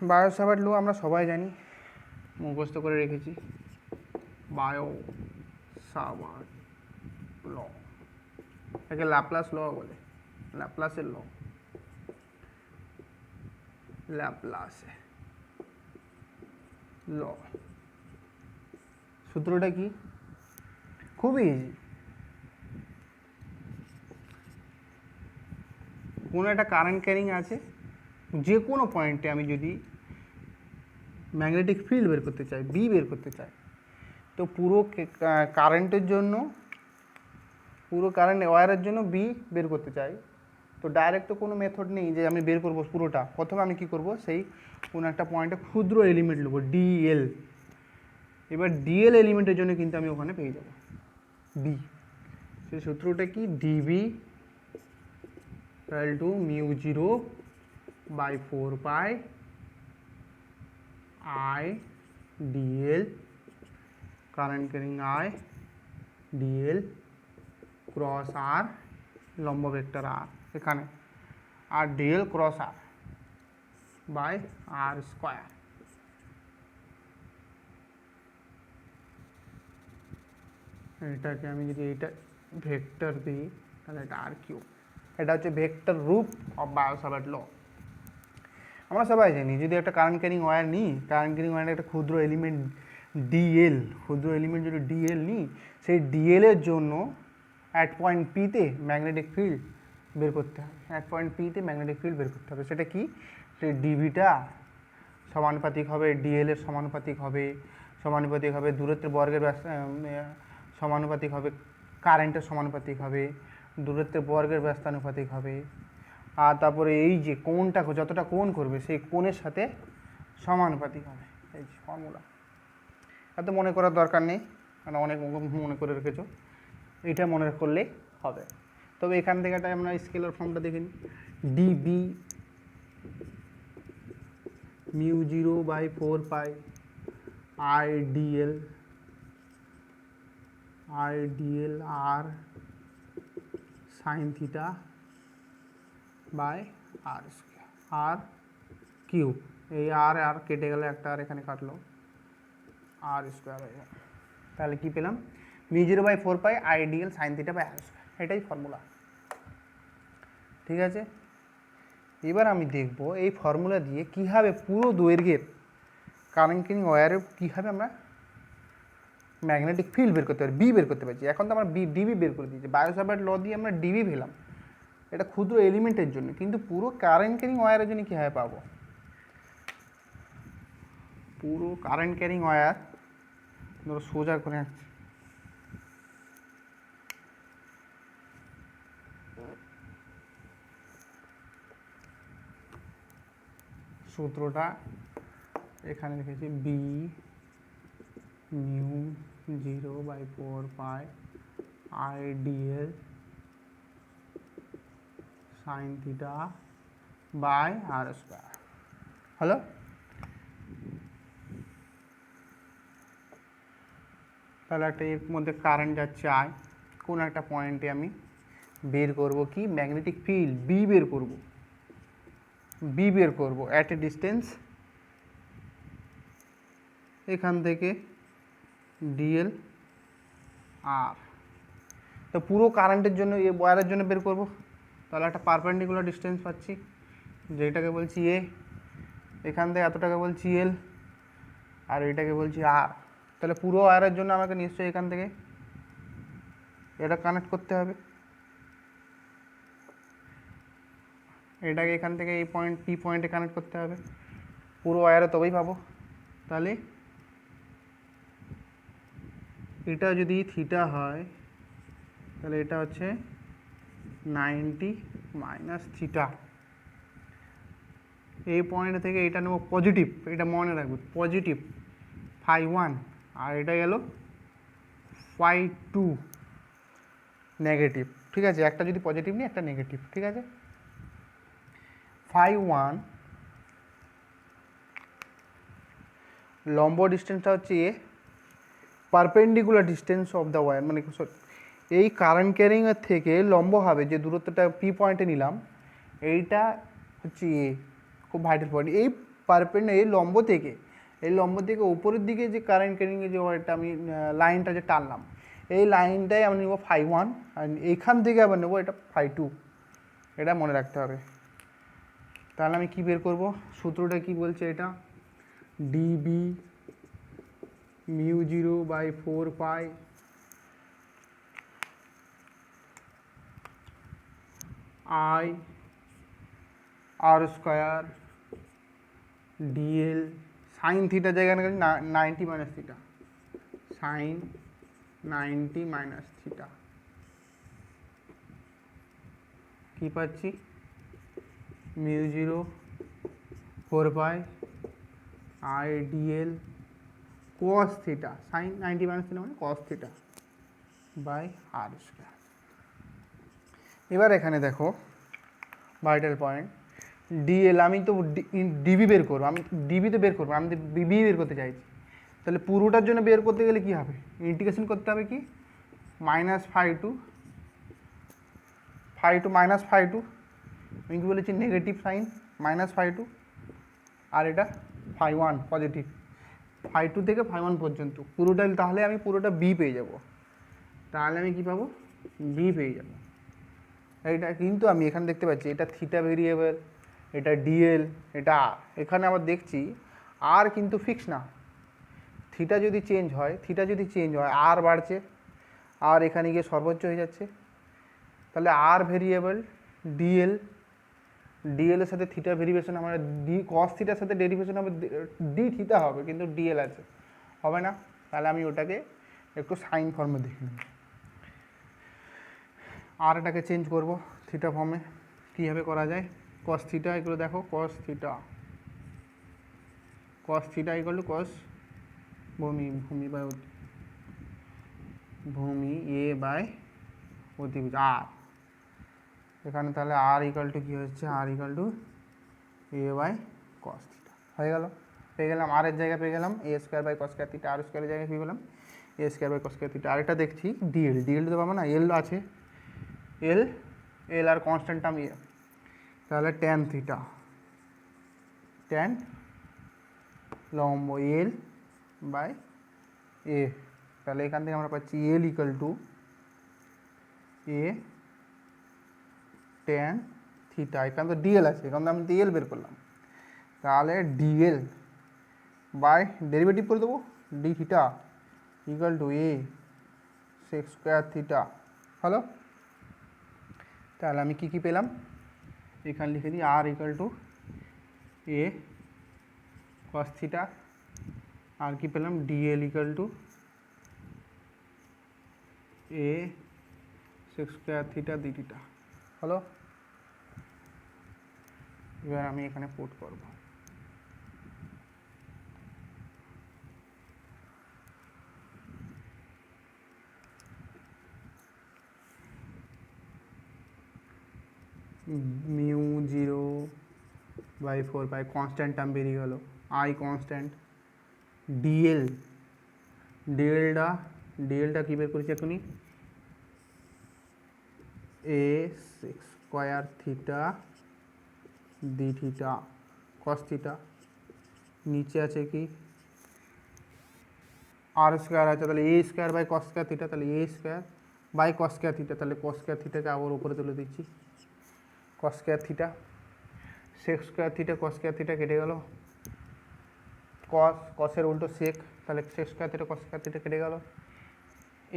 বায়োট-সাভার্ট ল আমরা সবাই জানি, মুখস্থ করে রেখেছি। বায়োট-সাভার্ট ল, একে ল্যাপ্লাস ল বলে, ল্যাপ্লাসের ল, ল্যাপ্লাসে ল। সূত্রটা কি, খুবই ইজি। কোনো একটা কারেন্ট ক্যারিং আছে, যে কোনো পয়েন্টে আমি যদি ম্যাগনেটিক ফিল্ড বের করতে চাই, বি বের করতে চাই, তো পুরো কারেন্টের জন্য, পুরো কারেন্ট ওয়্যারের জন্য বি বের করতে চাই, তো ডাইরেক্ট তো কোনো মেথড নেই যে আমি বের করবো পুরোটা। প্রথমে আমি কি করব, সেই কোনো একটা পয়েন্টে ক্ষুদ্র এলিমেন্ট নেবো, ডিএল। এবার ডিএল এলিমেন্টের জন্য কিন্তু আমি ওখানে পেয়ে যাব বি। সেই সূত্রটা কি, DB equal to mu 0/4 I DL, current carrying I DL cross R, লম্ব ভেক্টর আর এখানে, আর DL cross R by R square. এটাকে আমি যদি এইটা ভেক্টর দিই তাহলে এটা আর কিউব। এটা হচ্ছে ভেক্টর রূপ অফ বায়োট-সাভার্ট ল। আমরা সবাই জানি যদি একটা কারেন্ট ক্যারিং ওয়্যার নিই, কারেন্ট ক্যারিং ওয়্যারের একটা ক্ষুদ্র এলিমেন্ট ডিএল, ক্ষুদ্র এলিমেন্ট যদি ডিএল নিই, সেই ডিএলের জন্য অ্যাট পয়েন্ট পিতে ম্যাগনেটিক ফিল্ড বের করতে হবে। অ্যাট পয়েন্ট পিতে ম্যাগনেটিক ফিল্ড বের করতে হবে। সেটা কি, সেই ডিবিটা সমানুপাতিক হবে ডিএলের সমানুপাতিক হবে, সমানুপাতিক হবে দূরত্বের বর্গের সমানুপাতিক হবে, কারেন্টের সমানুপাতিক হবে, দূরত্বের বর্গের ব্যস্তানুপাতিক হবে, আর তারপরে এই যে কোণটা যতটা কোণ করবে সেই কোণের সাথে সমানুপাতিক হবে। এই যে ফর্মুলা, এত মনে করার দরকার নেই, কারণ অনেক মনে করে রেখেছো, এটা মনে করলে হবে। তবে এখান থেকে একটা আমরা স্কেলার ফর্মটা দেখে নিই, dB mu 0/4 I dl, I dl আর sine theta by R square, r cube. এই আর আর কেটে গেলে একটা আর এখানে কাটলো, আর স্কোয়ার হয়ে গেল। তাহলে কী পেলাম, mu 0/4 I dl sine theta by R square, এটাই ফর্মুলা। ঠিক আছে, এবার আমি দেখব এই ফর্মুলা দিয়ে কীভাবে পুরো দৈর্ঘ্যের কারেন্ট ক্যারিং ওয়্যারে কীভাবে আমরা ম্যাগনেটিক ফিল্ড বের করতে পারি, বি বের করতে পারছি। এখন তো আমরা ডিবি বের করে দিয়েছি, বায়োট-সাভার্ট ল দিয়ে আমরা ডিবি পেলাম, এটা ক্ষুদ্র এলিমেন্টের জন্য, কিন্তু পুরো কারেন্ট ক্যারিং ওয়্যারের জন্য কীভাবে পাবো, পুরো কারেন্ট ক্যারিং ওয়্যার ধরো সোজা করে আসছে, সূত্রটা এখানে লিখেছি, b mu 0/4 I dl sine theta by R square. হলো, তাহলে একটা এর মধ্যে কারেন্ট যাচ্ছে আই, কোন একটা পয়েন্টে আমি বের করব কি, ম্যাগনেটিক ফিল্ড বি বের করব, বি বের করব অ্যাট এ ডিস্টেন্স এখান থেকে ডিএল আর। তো পুরো কারেন্টের জন্য এই ওয়্যারের জন্য বের করব, তাহলে একটা পারপেন্ডিকুলার ডিস্টেন্স পাচ্ছি যেটাকে বলছি এ, এখান থেকে এতটাকে বলছি এল, আর এটাকে বলছি আর। তাহলে পুরো ওয়্যারের জন্য আমাকে নিশ্চয়ই এখান থেকে এটা কানেক্ট করতে হবে, এটাকে এখান থেকে এই পয়েন্ট পি পয়েন্টে কানেক্ট করতে হবে পুরো ওয়্যারে, তবেই পাবো। তাহলে এটা যদি থিটা হয় তাহলে এটা হচ্ছে 90 মাইনাস থিটা। এই পয়েন্ট থেকে এটা নেব পজিটিভ, এটা মনে রাখবে পজিটিভ ফাই ওয়ান, আর এটা গেল ফাই টু নেগেটিভ। ঠিক আছে, একটা যদি পজিটিভ নিই একটা নেগেটিভ। ঠিক আছে, ফাই ওয়ান লম্ব ডিস্টেন্সটা হচ্ছে A, perpendicular distance of the wire, মানে এই কারেন্ট ক্যারিংয়ের থেকে লম্বভাবে যে দূরত্বটা পি পয়েন্টে নিলাম এইটা হচ্ছে এ, খুব ভাইটাল পয়েন্ট। এই লম্ব থেকে উপরের দিকে যে কারেন্ট ক্যারিংয়ে যে ওয়্যারটা আমি লাইনটা যে টানলাম, এই লাইনটাই আমি নেবো ফাই ওয়ান, আর এইখান থেকে আবার নেবো এটা ফাই টু। এটা মনে রাখতে হবে। তাহলে আমি কি বের করব, সূত্রটা কি বলছে, এটা DB mu 0/4 I r square DL sine theta জায়গায় 90 minus theta, sine 90 minus theta. কী পাচ্ছি, mu 0/4 I dl cos theta, sine 90 minus theta মানে cos theta by R square. এবার এখানে দেখো ভাইটাল পয়েন্ট ডিএল, আমি তো ডিবি বের করবো, আমি ডিবিতে বের করবো, আমি বিবি বের করতে চাইছি। তাহলে পুরোটার জন্য বের করতে গেলে কী হবে, ইন্টিগ্রেশন করতে হবে কি, minus phi two minus phi two, আমি কি বলেছি negative sign minus phi two, আর এটা phi one positive, phi two থেকে ফাই ওয়ান পর্যন্ত পুরোটা, তাহলে আমি পুরোটা বি পেয়ে যাব। তাহলে আমি কী পাবো, বি পেয়ে যাব। এইটা কিন্তু আমি এখানে দেখতে পাচ্ছি এটা থিটা ভেরিয়েবল, এটা ডিএল, এটা আর। এখানে আবার দেখছি আর কিন্তু ফিক্স না, থিটা যদি চেঞ্জ হয় আর বাড়ছে, আর এখানে গিয়ে সর্বোচ্চ হয়ে যাচ্ছে। তাহলে আর ভেরিয়েবল ডিএলের সাথে থিটা ভেরিয়েশন আমার ডি কস থিটার সাথে ডেরিভেশন হবে ডি থিটা হবে, কিন্তু ডিএল আছে, হবে না। তাহলে আমি ওটাকে একটু সাইন ফর্মে দেখে নেব, আর এটাকে চেঞ্জ করব থিটা ফর্মে। কীভাবে করা যায়, কস থিটা এগুলো দেখো, cos theta equal to cos ভূমি এ বাই অতিভুজ আর। এখানে তাহলে আর ইকুয়াল টু কী হচ্ছে, R equal to A by cos theta হয়ে গেল। পেয়ে গেলাম আর এর জায়গায় পেয়ে গেলাম A square by cos square theta, R স্কোয়ারের জায়গায় পেয়ে গেলাম A square by cos square theta. আরেকটা দেখছি ডিএল তো পাবো না, এল আছে, এল আর কনস্ট্যান্ট টার্ম এ, তাহলে ট্যান থিটা, ট্যান লম্ব এল বাই এ। তাহলে এখান থেকে আমরা পাচ্ছি L equal to A tan theta, এখানে তো ডিএল আছে, এখানে আমি ডিএল বের করলাম, তাহলে ডিএল বাই ডেরিভেটিভ করে দেবো D theta equal to A sec square theta. হলো, তাহলে আমি কী পেলাম, এখানে লিখে দিই R equal to A cos theta, আর কি পেলাম DL equal to A sec square theta D theta. হলো, এবার আমি এখানে পুট করব, মিউ 0/4 কনস্ট্যান্ট টার্ম বেরিয়ে গেল, আই কনস্ট্যান্ট, ডিএলটা কী বের করেছি এখনই, A sec square theta D theta cos theta, নিচে আছে কি আর স্কোয়ার আছে, তাহলে A square by cos square theta, তাহলে A square by cos square theta, তাহলে কস স্কোয়ার থিটাকে আবার উপরে তুলে দিচ্ছি, cos square theta sec square theta cos square theta কেটে গেল, কসের উল্টো সেক, তাহলে sec square theta cos square theta কেটে গেল,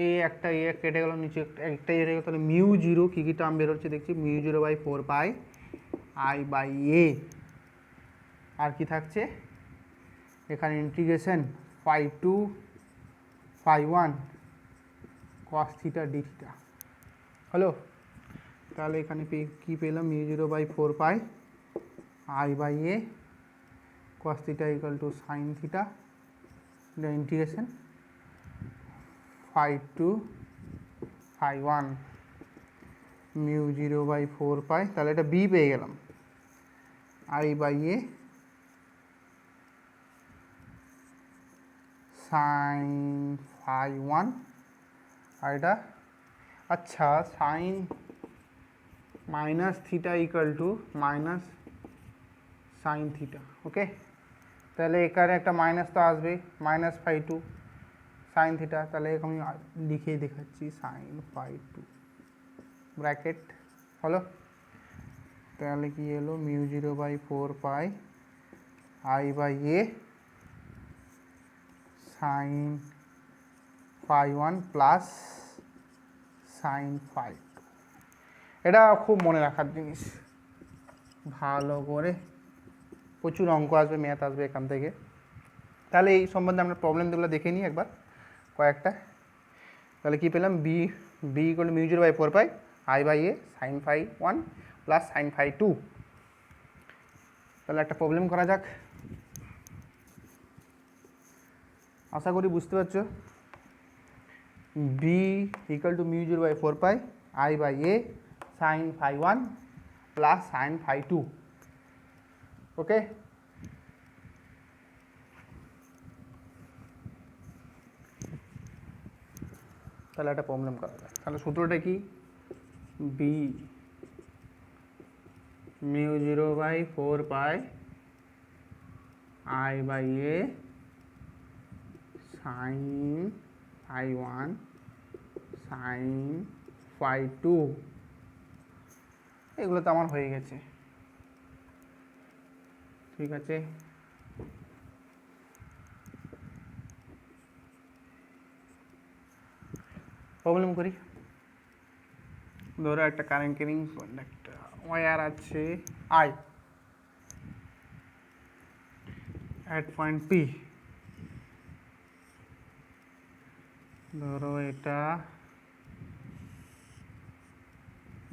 এ কেটে গেল, নিচে একটা এ গেল, তাহলে মিউ 0 কী কী টার্ম বেরোচ্ছে দেখছি, মিউ 0/4 আই বাই এ, আর কি থাকছে এখানে integration phi two phi one cos theta D theta. হলো, তাহলে এখানে কী পেলাম, mu zero by four pi I by A cos theta equal to sine theta integration phi two phi one mu zero by four pi, তাহলে এটা B পেয়ে গেলাম I by A sine phi one, আর এটা আচ্ছা sine minus theta equal two minus sine theta. Okay, তাহলে এখানে একটা মাইনাস তো আসবে, minus phi two sine theta, তাহলে আমি লিখে দেখাচ্ছি সাইন ফাই টু ব্র্যাকেট হলো। তাহলে কি এলো, mu zero by four pi I by A sine phi one plus sine phi two. এটা খুব মনে রাখার জিনিস, ভালো করে প্রচুর অঙ্ক আসবে, ম্যাথ আসবে এখান থেকে। তাহলে এই সম্বন্ধে আমরা প্রবলেমগুলো দেখে নিই একবার কয়েকটা। তাহলে কী পেলাম, B equal to mu zero by four pi I by A sine phi one plus sine phi two. তাহলে একটা প্রবলেম করা যাক, আশা করি বুঝতে পারছো। B equal to mu zero by four pi I by A sine phi one plus sine phi two. Okay, তাহলে একটা প্রবলেম করা যায়। তাহলে সূত্রটা কি, B mu zero by four pi I by A sine phi one sine phi two, এগুলো তো আমার হয়ে গেছে। ঠিক আছে, প্রবলেম করি। ধরো একটা কারেন্ট ক্যারিং কন্ডাক্টর ওয়্যার আছে আই অ্যাট পয়েন্ট পি। ধরো এটা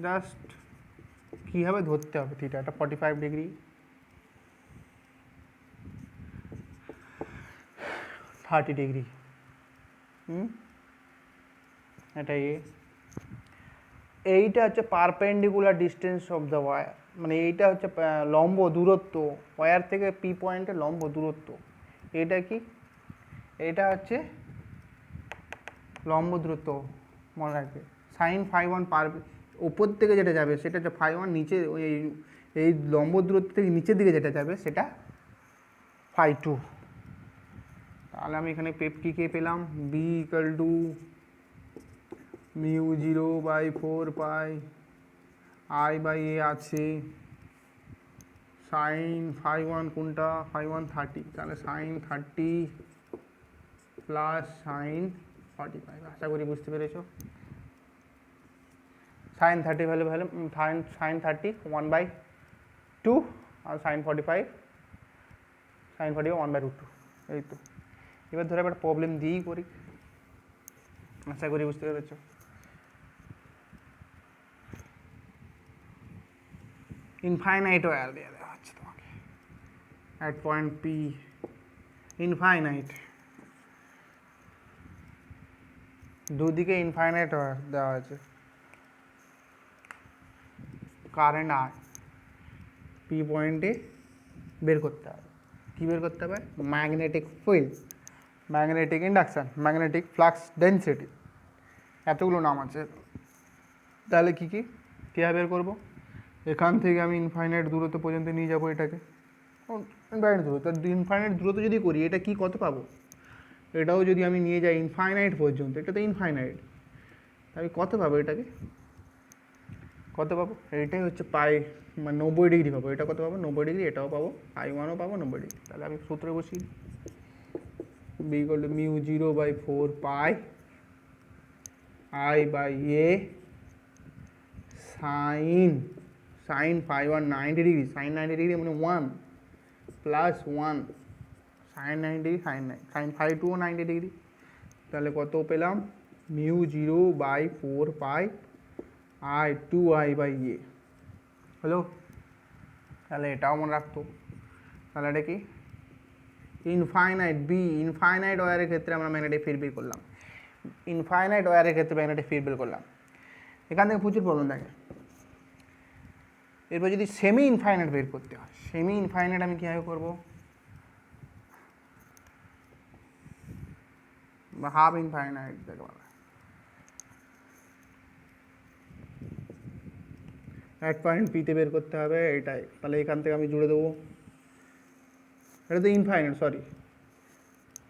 জাস্ট কীভাবে ধরতে হবে, থিটা এটা 45 ডিগ্রি, 30 ডিগ্রি, এটা এইটা হচ্ছে perpendicular distance of the wire, মানে এইটা হচ্ছে লম্ব দূরত্ব, ওয়্যার থেকে পি পয়েন্টের লম্ব দূরত্ব। এটা কি, এটা হচ্ছে লম্ব দূরত্ব, মনে রাখবে। সাইন ফাই ওয়ান ওপর থেকে যেটা যাবে সেটা হচ্ছে ফাই ওয়ান, নিচে এই লম্ব দূরত্ব থেকে নিচের দিকে যেটা যাবে সেটা ফাই টু। তাহলে আমি এখানে কী পেলাম, B equal to mu zero by four pi I by A আছে সাইন ফাই ওয়ান, কোনটা ফাই ওয়ান 30, তাহলে সাইন 30 প্লাস সাইন 45। আশা করি বুঝতে পেরেছো। সাইন 30 ভ্যালু সাইন 30 1/2 আর সাইন 45 1/2। এই তো, এবার ধরো একটা প্রবলেম দিয়েই করি, আশা করি বুঝতে পেরেছো। ইনফাইনাইট ওয়্যার দিয়ে দেওয়া হচ্ছে তোমাকে অ্যাট পয়েন্ট পি, ইনফাইনাইট, দুদিকে ইনফাইনাইট ওয়্যার দেওয়া আছে, কারেন্ট আর পি পয়েন্টে বের করতে হবে। কী বের করতে হবে, magnetic field, magnetic induction, magnetic flux density, এতগুলো নাম আছে। তাহলে কীভাবে বের করবো, এখান থেকে আমি ইনফাইনাইট দূরত্ব পর্যন্ত নিয়ে যাবো এটাকে, ইনফাইনাইট দূরত্ব, ইনফাইনাইট দূরত্ব যদি করি এটা কি কত পাবো, এটাও যদি আমি নিয়ে যাই ইনফাইনাইট পর্যন্ত, এটা তো ইনফাইনাইট, আমি কত পাবো, এটাকে কত পাবো, এটাই হচ্ছে পাই, মানে 90 ডিগ্রি পাবো। এটা কত পাবো, 90 ডিগ্রি, এটাও পাবো, আই ওয়ানও পাবো 90 ডিগ্রি। তাহলে আমি সূত্রে বসি, B equal to mu zero by four pi I by A sine phi one 90 degree, sine 90 degree মানে 1 plus 1 sine 90 degree, sine phi two 90 degree. তাহলে কত পেলাম, mu zero by four pi I 2i/a হলো। তাহলে এটাও মনে রাখতো। তাহলে এটা কি ইনফাইনাইট বি, ইনফাইনাইট ওয়্যারের ক্ষেত্রে আমরা ম্যাগনেটিক ফিল্ড বের করলাম, ইনফাইনাইট ওয়্যারের ক্ষেত্রে ম্যাগনেটিক ফিল্ড বের করলাম। এখান থেকে প্রচুর প্রবলেম থাকে। এরপর যদি সেমি ইনফাইনাইট বের করতে হয়, সেমি ইনফাইনাইট আমি কীভাবে করবো, বা হাফ ইনফাইনাইট যাকে বলা হয়। এক পয়েন্ট পিতে বের করতে হবে এটাই। তাহলে এখান থেকে আমি জুড়ে দেবো, এটা তো ইনফাইনাইট, সরি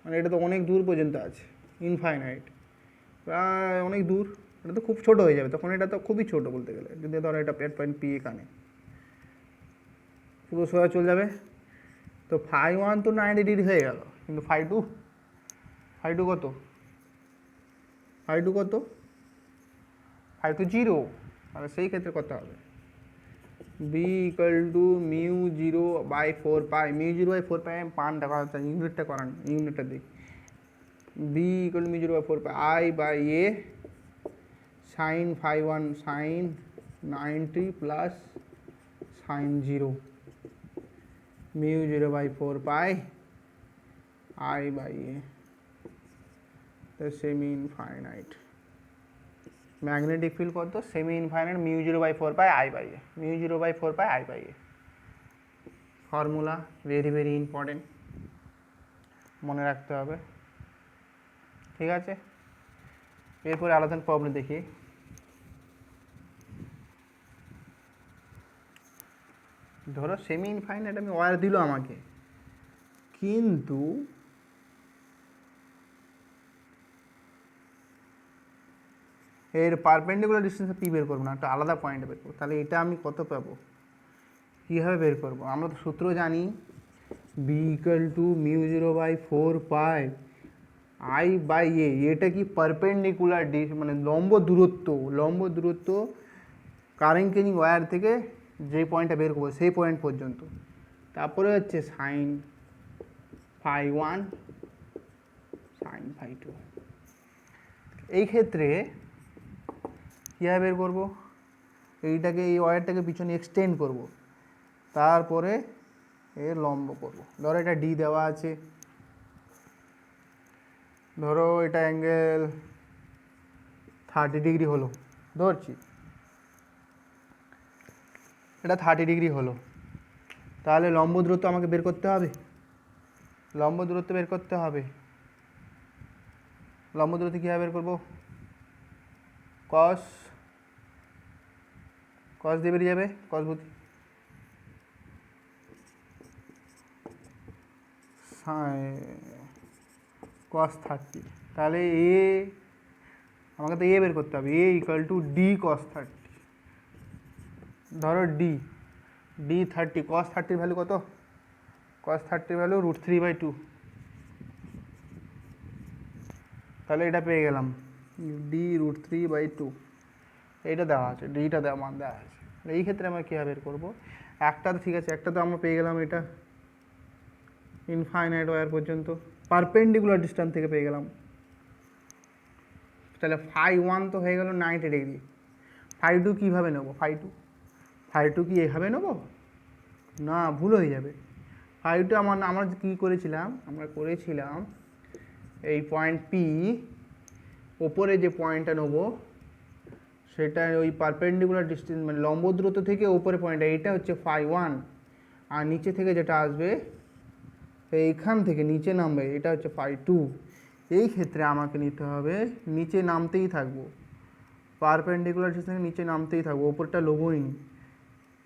মানে এটা তো অনেক দূর পর্যন্ত আছে, ইনফাইনাইট প্রায় অনেক দূর, এটা তো খুব ছোট হয়ে যাবে তখন, এটা তো খুবই ছোট বলতে গেলে। যদি ধরো এটা এক পয়েন্ট পি এখানে পুরো সোজা চলে যাবে, তো φ1 তো 90 ডিগ্রি হয়ে গেল, কিন্তু φ2 কত, φ2 কত, φ2 জিরো। তাহলে সেই ক্ষেত্রে কত হবে, B equal to mu 0/4π, mu 0/4π আমি পান দেখা হচ্ছে, ইউনিটটা করান, ইউনিটটা দেখি। B equal to mu 0/4π I/a sine φ1 sine 90 plus sine 0 mu 0/4π I/a, semi infinite magnetic field কত, semi infinite mu 0/4π I/a, mu 0/4π I/a। Formula very very important, মনে রাখতে হবে, ঠিক আছে। এরপরে আলাদা প্রবলেম দেখি। ধরো সেমি ইনফাইনাইট আমি ওয়্যার দিল আমাকে, কিন্তু এর পারপেন্ডিকুলার ডিস্টেন্সে পি বের করবো না, একটা আলাদা পয়েন্টে বের করবো। তাহলে এটা আমি কত পাবো, কীভাবে বের করবো, আমরা তো সূত্র জানি, B equal to mu 0/4π I/a, এটা কি পারপেন্ডিকুলার মানে লম্ব দূরত্ব, লম্ব দূরত্ব কারেন্ট ক্যারিং ওয়্যার থেকে যে পয়েন্টটা বের করবো সেই পয়েন্ট পর্যন্ত। তারপরে হচ্ছে সাইন φ1 সাইন φ2। এই ক্ষেত্রে কীভাবে বের করবো, এইটাকে এই ওয়্যারটাকে পিছনে এক্সটেন্ড করব, তারপরে এর লম্ব করব। ধরো এটা ডি দেওয়া আছে, ধরো এটা অ্যাঙ্গেল 30 ডিগ্রি হলো, ধরছি এটা 30 ডিগ্রি হলো। তাহলে লম্ব দূরত্ব আমাকে বের করতে হবে, লম্ব দূরত্ব বের করতে হবে। লম্ব দূরত্ব কীভাবে বের করবো, কস দিয়ে বেরিয়ে যাবে, কস বুঝি cos 30। তাহলে এ আমাকে তো এ বের করতে হবে, এ ইকুয়াল টু ডি cos 30। ধরো ডি 30, cos 30 ভ্যালু কত, cos 30 ভ্যালু √3/2। তাহলে এটা পেয়ে গেলাম ডি √3/2, এইটা দেওয়া আছে, ডিটা মান দেওয়া আছে। এই ক্ষেত্রে আমরা কীভাবে বের করবো, একটা তো ঠিক আছে, একটা তো আমরা পেয়ে গেলাম এটা ইনফাইনাইট ওয়্যার পর্যন্ত পারপেন্ডিকুলার ডিস্টেন্স থেকে পেয়ে গেলাম। তাহলে φ1 তো হয়ে গেল 90 ডিগ্রি, φ2 কীভাবে নেবো, φ2 কি এভাবে নেবো, না ভুল হয়ে যাবে। φ2 আমরা কী করেছিলাম, আমরা করেছিলাম এই পয়েন্ট পি, ওপরে যে পয়েন্টটা নেবো সেটা ওই পারপেন্ডিকুলার ডিস্টেন্স মানে লম্ব দূরত্ব থেকে ওপরে পয়েন্টটা, এইটা হচ্ছে φ1, আর নিচে থেকে যেটা আসবে এইখান থেকে নিচে নামবে এটা হচ্ছে φ2। এই ক্ষেত্রে আমাকে নিতে হবে নিচে নামতেই থাকবো, পারপেন্ডিকুলার ডিস্টেন্স থেকে নিচে নামতেই থাকবো, ওপরটা লোবোই নি,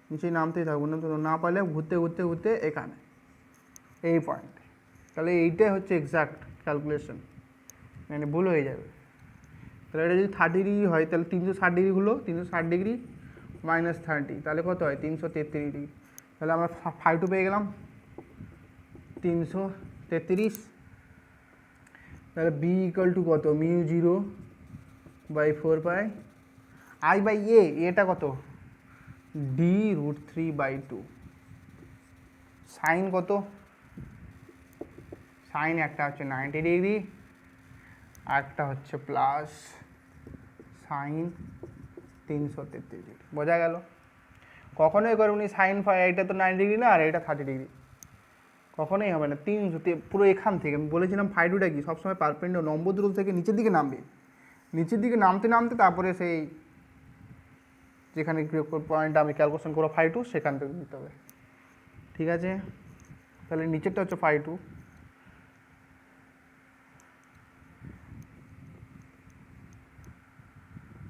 নিচে নামতেই থাকবো, না পারলে ঘুরতে ঘুরতে ঘুরতে এখানে এই পয়েন্টে। তাহলে এইটাই হচ্ছে এক্সাক্ট ক্যালকুলেশন, মানে ভুল হয়ে যাবে। তাহলে এটা যদি 30 ডিগ্রি হয় তাহলে 360 ডিগ্রি হলো, 360 ডিগ্রি -30 তাহলে কত হয় 333 ডিগ্রি। তাহলে আমরা φ2 পেয়ে গেলাম 333। তাহলে বি ইকুয়াল টু কত, মিউ 0/4π I/a, এটা কত ডি √3/2। সাইন কত, সাইন একটা হচ্ছে 90 ডিগ্রি, একটা হচ্ছে প্লাস সাইন 333 বোঝা গেল। কখনোই করুন সাইন এটা তো 90 ডিগ্রি না, আর এটা 30 ডিগ্রি, কখনোই হবে না। 300 পুরো এখান থেকে আমি বলেছিলাম ফাইডুটা কি সবসময় পারপেন্ডিকুলার নম্বর দূরত্ব থেকে নিচের দিকে নামবে, নিচের দিকে নামতে নামতে তারপরে সেই যেখানে পয়েন্টটা আমি ক্যালকুলেশন করবো 5 সেখান থেকে দিতে হবে। ঠিক আছে, তাহলে নিচেরটা হচ্ছে 5,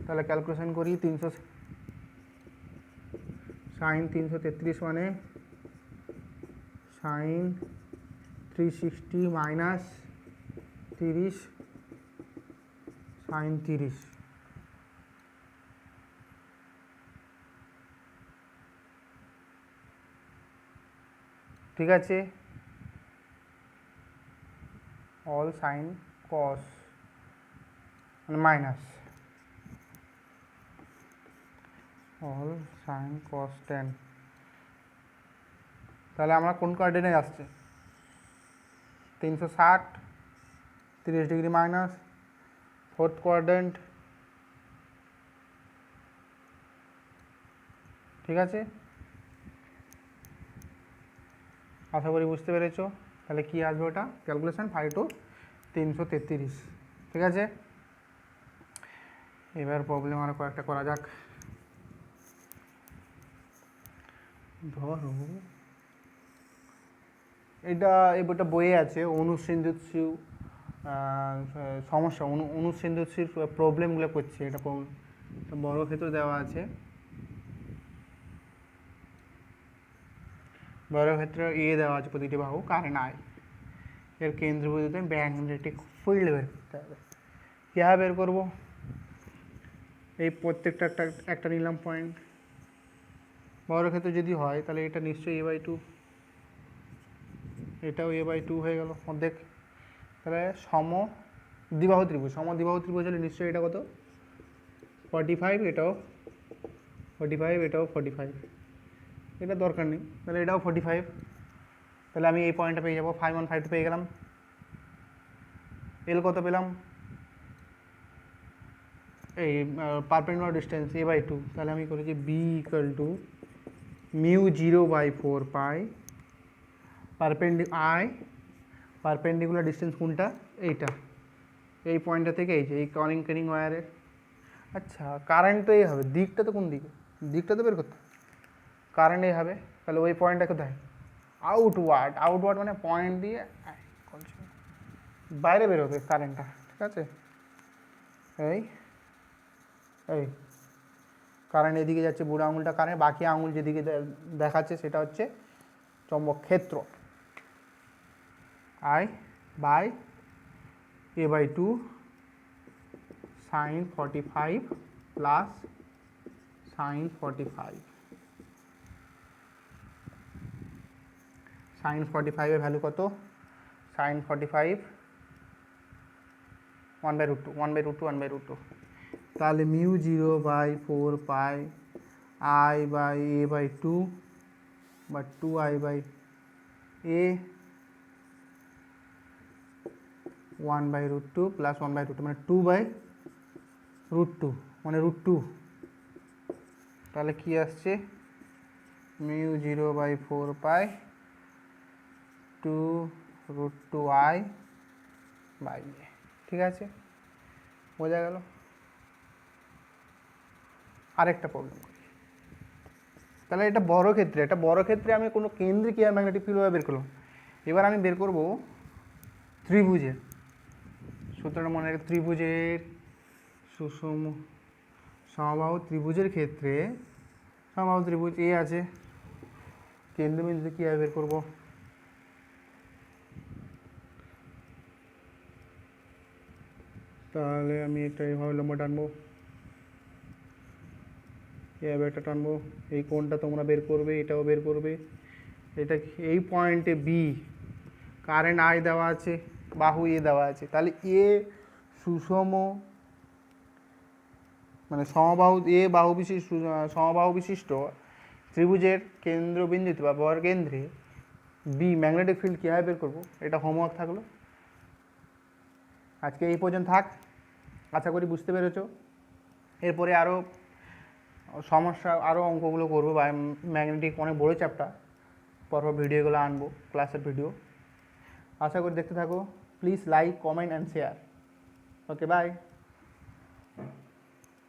তাহলে ক্যালকুলেশন করি 300 সাইন 333 মানে সাইন 360 মাইনাস 30 সাইন 30। ঠিক আছে, অল সাইন কস মানে মাইনাস অল সাইন কস 10। তাহলে আমরা কোন কোঅর্ডিনেটে আসছে 360 30 ডিগ্রি মাইনাস ফোর্থ কোয়াড্রেন্ট। ঠিক আছে, আশা করি বুঝতে পেরেছো। তাহলে কি আসবে ওটা ক্যালকুলেশন 5 to 333। ঠিক আছে, এবার প্রবলেম আরও কয়েকটা করা যাক। ধরো এটা এই বইটা বইয়ে আছে অনুসিন্ধুৎসু সমস্যা, অনুসিন্ধুৎসুর প্রবলেমগুলো করছে, এটা বর্গক্ষেত্র দেওয়া আছে, বর্গক্ষেত্র দেওয়া আছে প্রতিটি বাহু কারেন্ট আই, এর কেন্দ্রবিন্দুতে ম্যাগনেটিক ফিল্ড বের করতে হবে। কীভাবে বের করবো, এই প্রত্যেকটা একটা নিলাম পয়েন্ট, বর্গক্ষেত্র যদি হয় তাহলে এটা নিশ্চয়ই a/2, এটাও a/2 হয়ে গেল অর্ধেক। তাহলে সমদ্বিবাহু ত্রিভুজ, সমদ্বিবাহু ত্রিভুজ হলে নিশ্চয়ই এটা কত 45, এটাও 45, এটাও 45, এটা দরকার নেই, তাহলে এটাও 45। তাহলে আমি এই পয়েন্টটা পেয়ে যাবো 5 1 5 2 পেয়ে গেলাম। এল কত পেলাম, এই পারপেন্ডিকুলার ডিস্টেন্স a/2, তাহলে আমি করেছি b = μ0/4 পাই পারপেন্ডিকুলার ডিস্টেন্স কোনটা, এইটা, এই পয়েন্টটা থেকে এই যে এই কেনিং ওয়্যারের। আচ্ছা কারেন্ট তো এই হবে, দিকটা তো কোন দিকে, দিকটা তো বের করতে, কারেন্ট এই হবে, তাহলে ওই পয়েন্টটা কোথায় আউটওয়ার্ড, আউটওয়ার্ড মানে পয়েন্ট দিয়ে বাইরে বেরোবে কারেন্টটা। ঠিক আছে, এই এই কারেন্ট এদিকে যাচ্ছে, বুড়ো আঙুলটা কারেন্ট, বাকি আঙুল যেদিকে দেখাচ্ছে সেটা হচ্ছে চৌম্বক ক্ষেত্র। I/a/2 sin 45 plus sin 45, sin 45 এর ভ্যালু কত, sin 45 1/√2 1/√2 1/√2, তাহলে μ0/4 পাই I/a/2 বা 2I/a 1/√2 প্লাস 1/√2 মানে 2/√2 মানে √2। তাহলে কি আসছে μ0/4 পাই 2√2I/a। ঠিক আছে, বোঝা গেল। আরেকটা প্রবলেম করি, তাহলে এটা বর্গক্ষেত্রে, এটা বর্গক্ষেত্রে আমি কোনো কেন্দ্রে কীভাবে ম্যাগনেটিক ফিল্ড বের করলাম। এবার আমি বের করব ত্রিভুজের সূত্রটা মনে রাখে, ত্রিভুজের সুষম সমবাহু ত্রিভুজের ক্ষেত্রে, সমবাহু ত্রিভুজ এ আছে, কেন্দ্রবিন্দুতে কীভাবে বের করব, তাহলে আমি একটা এইভাবে লম্বা টানবো, এভাবে একটা টানবো, এই কোণটা তোমরা বের করবে, এটাও বের করবে, এটা এই পয়েন্টে বি কারেন্ট আই দেওয়া আছে, বাহু এ দেওয়া আছে, তাহলে এ সুষম মানে সমবাহু এ বাহু বিশিষ্ট সমবাহু বিশিষ্ট ত্রিভুজের কেন্দ্রবিন্দুতে বা বর্গকেন্দ্রে বি ম্যাগনেটিক ফিল্ড কীভাবে বের করবো, এটা হোমওয়ার্ক থাকলো। আজকে এই পর্যন্ত থাক, আশা করি বুঝতে পেরেছো। এরপরে আরও সমস্যা আরও অঙ্কগুলো করবো, বা ম্যাগনেটিক অনেক বড়ো চ্যাপ্টার, পরপর ভিডিওগুলো আনবো, ক্লাসের ভিডিও। আশা করি দেখতে থাকো। Please like, comment and share. Okay, by.